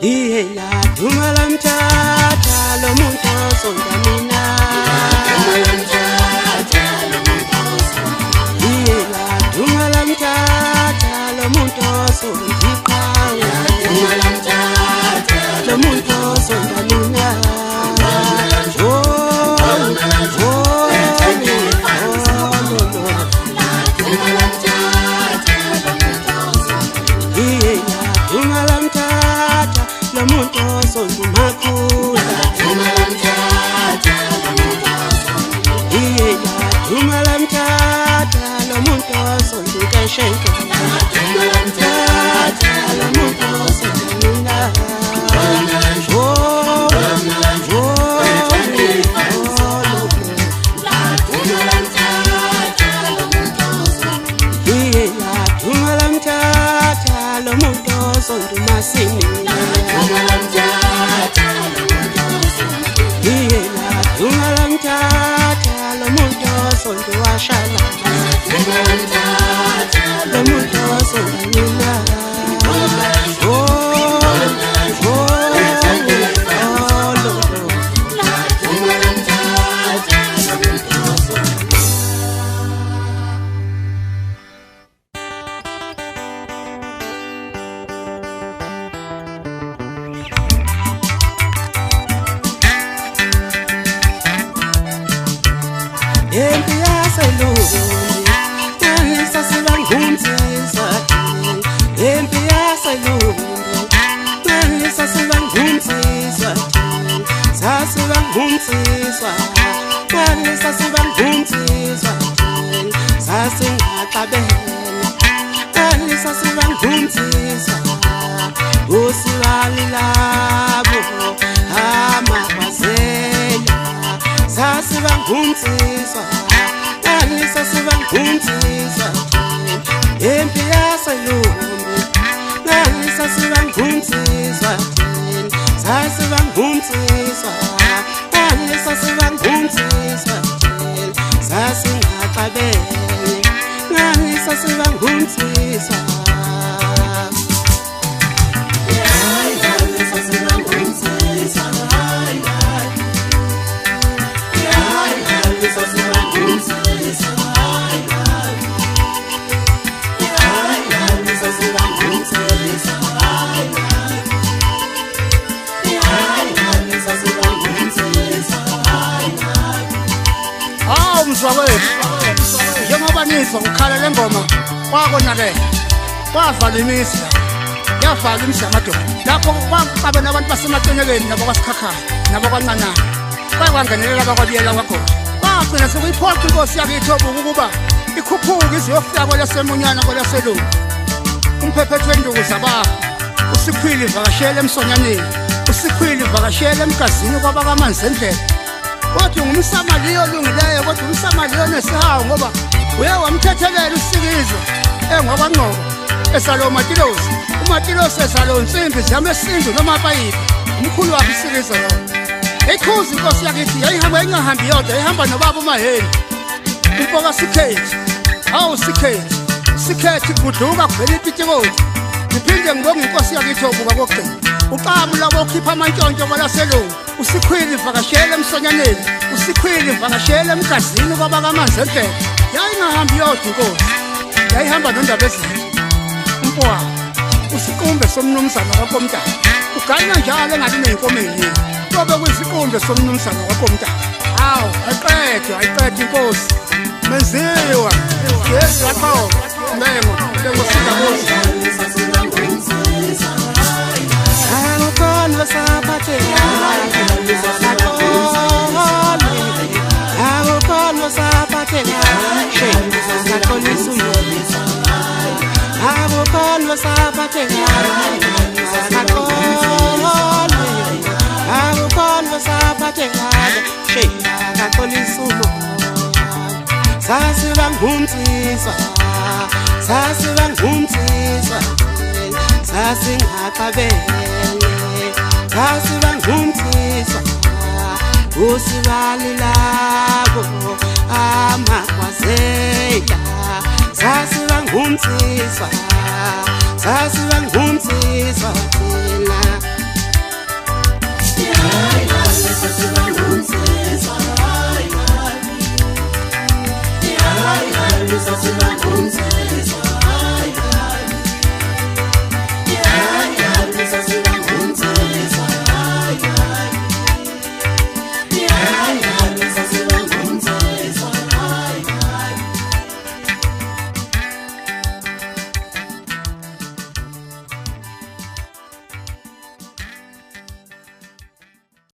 Yela dumala mthatha lo muntu osonda mina. Yela dumala mthatha lo muntu osonda iqhawe. Lo muntu osonda mina. Ukhala lengoma kwakonake kwavala imisi yavala imsamadoda lapho kwabe nabantu basemacenyekeni nabo kwasikhakhaya nabo kwanqanana kwangenelela abakwabiyela kwakhona kwagcina sekuyiphoqa inkosi yakithi ukuba ikhuphuke iziyofika kwelasemunyana kwelaselungu umphephethu wenduku zabaha usikhwili vakashele emsonyaneni usikhwili vakashele emgazini kwabakamanzi endlela kodwa ngumsamali olungileyo kodwa umsamali onesihawu ngoba uye wamthethelela usikizo engwakwanqobo esalo matilosi umatilosi esalo insimbi ziyame esindu noma apayipi umkhulu wakhe usikizo lo ekhuzi inkosi yakithi yayihamba ingahambi yodwa yayihamba nobaba uMaheli umfoka Sikhethi awu Sikhethi kudluka kuvela ipitikothi ngiphinde ngibonge inkosi yakithi obuka kokugcina uqabu labo ukhipha amantshontsho kwelaselungu usikhwili vakashele emsonyaneni usikhwili vakashele emgazini kwabakamanzi endlela yayingahambi yodwa inkosi yayihamba nondaba ezinhle umfowabo usiqumbe somnumzana kaKomtana uganya njalo engathi nenkomeni tobe kwisiqumbe somnumzana kaKomtana hawu ayiqedwe inkosi menziwa yes lapho lengo sidakosi Agokono sapatela Agokono sapatela Agokono sapatela Agokono sapatela Sasibangumthiswa sasingaqabele sasibangumthiswa usibali labo amakwazela sasibangumthiswa